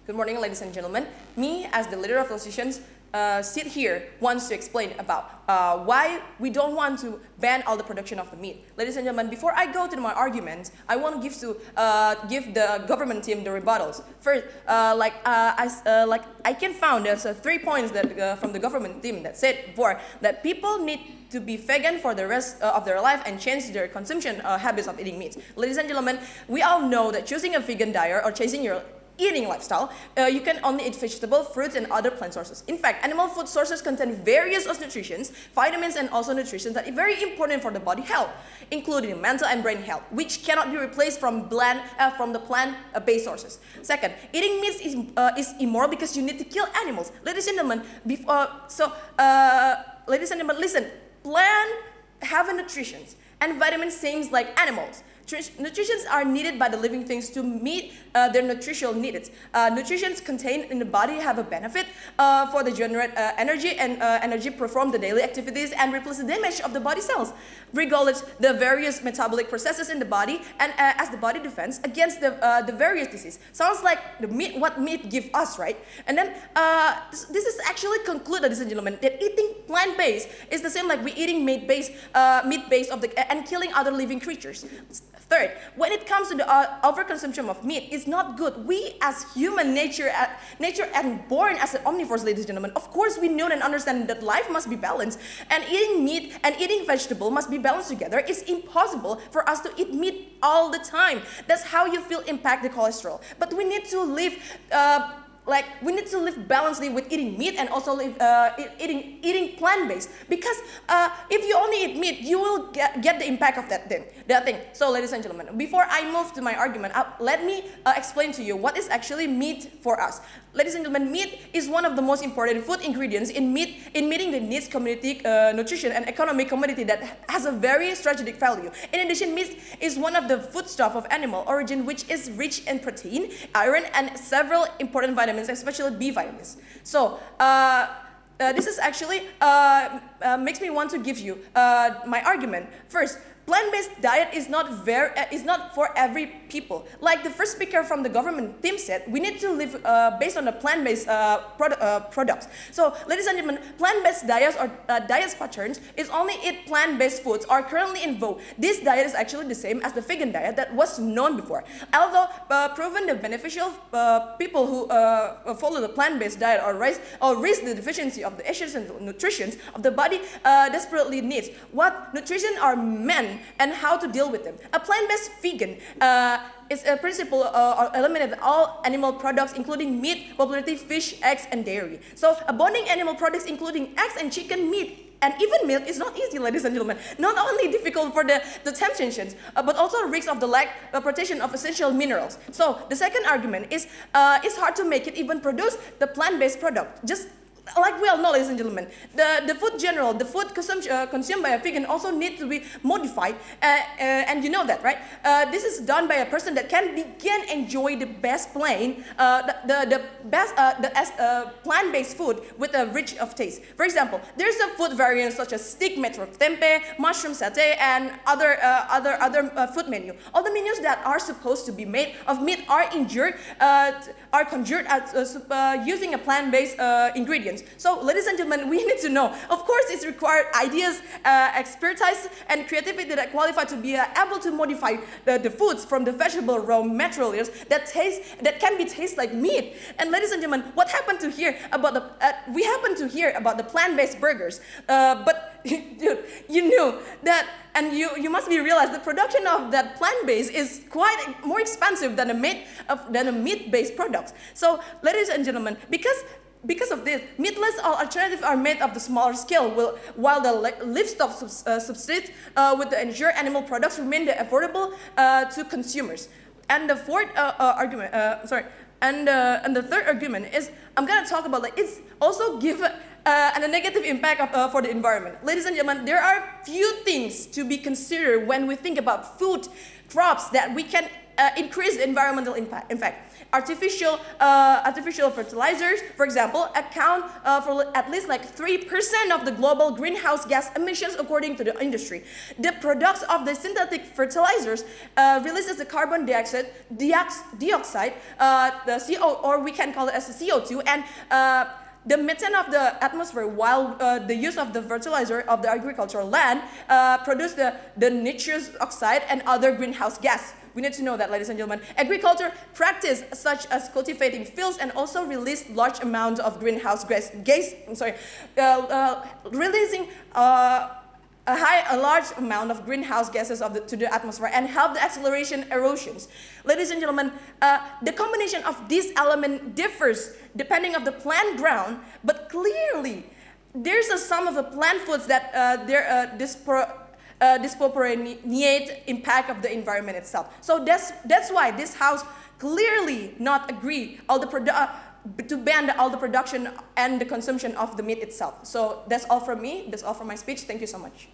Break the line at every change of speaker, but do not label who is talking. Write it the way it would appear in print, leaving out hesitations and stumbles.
Good morning, ladies and gentlemen. Me, as the leader of physicians, sit here wants to explain about why we don't want to ban all the production of the meat. Ladies and gentlemen, before I go to my argument, I want to give the government team the rebuttals. First, I can found there's 3 points that from the government team that said before that people need to be vegan for the rest of their life and change their consumption habits of eating meat. Ladies and gentlemen, we all know that choosing a vegan diet or chasing your eating lifestyle, you can only eat vegetable, fruits, and other plant sources. In fact, animal food sources contain various nutrients, vitamins, and also nutrients that are very important for the body health, including mental and brain health, which cannot be replaced from the plant-based sources. Second, eating meat is immoral because you need to kill animals. Ladies and gentlemen, listen. Plant have nutrients and vitamins things like animals. Nutrients are needed by the living things to meet their nutritional needs. Nutrients contained in the body have a benefit for the generate energy and energy perform the daily activities and replace the damage of the body cells, regardless the various metabolic processes in the body and as the body defense against the various disease. Sounds like what meat give us, right? And then this is actually concluded, ladies and gentlemen, that eating plant-based is the same like we eating meat-based and killing other living creatures. Third, when it comes to the overconsumption of meat, it's not good. We as human nature and born as an omnivores, ladies and gentlemen, of course we know and understand that life must be balanced. And eating meat and eating vegetable must be balanced together. It's impossible for us to eat meat all the time. That's how you feel impact the cholesterol. But we need to live balancedly with eating meat and also eating plant-based, because if you only eat meat, you will get the impact of that thing. So, ladies and gentlemen, before I move to my argument, let me explain to you what is actually meat for us. Ladies and gentlemen, meat is one of the most important food ingredients in meeting the needs, community, nutrition, and economic commodity that has a very strategic value. In addition, meat is one of the foodstuff of animal origin, which is rich in protein, iron, and several important vitamins, especially B vitamins. So, this is actually makes me want to give you my argument. First, plant-based diet is not for every people. Like the first speaker from the government team said, we need to live based on the plant-based products. So, ladies and gentlemen, plant-based diets or diet patterns is only eat plant-based foods are currently in vogue. This diet is actually the same as the vegan diet that was known before. Although proven the beneficial, people who follow the plant-based diet or risk the deficiency of the essential nutrients of the body desperately needs. What nutrition are meant and how to deal with them. A plant-based vegan is a principle eliminate all animal products, including meat, poultry, fish, eggs, and dairy. So, abandoning animal products, including eggs and chicken, meat, and even milk is not easy, ladies and gentlemen. Not only difficult for the temptations, but also risks of the lack of protection of essential minerals. So, the second argument is it's hard to make it even produce the plant-based product. Just like we all know, ladies and gentlemen, the food consumed by a vegan also needs to be modified, and you know that, right? This is done by a person that can begin enjoy the best plant-based food with a rich of taste. For example, there's a food variants such as steak made from tempeh, mushroom satay, and other food menu. All the menus that are supposed to be made of meat are conjured using a plant-based ingredients. So, ladies and gentlemen, we need to know. Of course, it's required ideas, expertise, and creativity that qualify to be able to modify the foods from the vegetable raw materials that can be taste like meat. And ladies and gentlemen, what happened to hear about we happen to hear about the plant-based burgers, but dude, you knew that. And you must be realized the production of that plant-based is quite more expensive than a meat-based product. So, ladies and gentlemen, because of this, meatless alternatives are made of the smaller scale, while the livestock substitute with the ensure animal products remain affordable to consumers. And the fourth argument, and the third argument is I'm gonna talk about it's also give and a negative impact for the environment. Ladies and gentlemen, there are few things to be considered when we think about food crops that we can increase the environmental impact. In fact, artificial fertilizers, for example, account for at least like 3% of the global greenhouse gas emissions according to the industry. The products of the synthetic fertilizers releases the carbon dioxide, the CO, or we can call it as the CO2, and the methane of the atmosphere, while the use of the fertilizer of the agricultural land produce the nitrous oxide and other greenhouse gas. We need to know that, ladies and gentlemen. Agriculture practice such as cultivating fields and also release large amounts of greenhouse releasing a large amount of greenhouse gases to the atmosphere and help the acceleration erosions. Ladies and gentlemen, the combination of this element differs depending on the plant ground, but clearly there's a sum of the plant foods that disproportionate impact of the environment itself. So that's why this house clearly not agree to ban all the production and the consumption of the meat itself. So that's all from me. That's all for my speech. Thank you so much.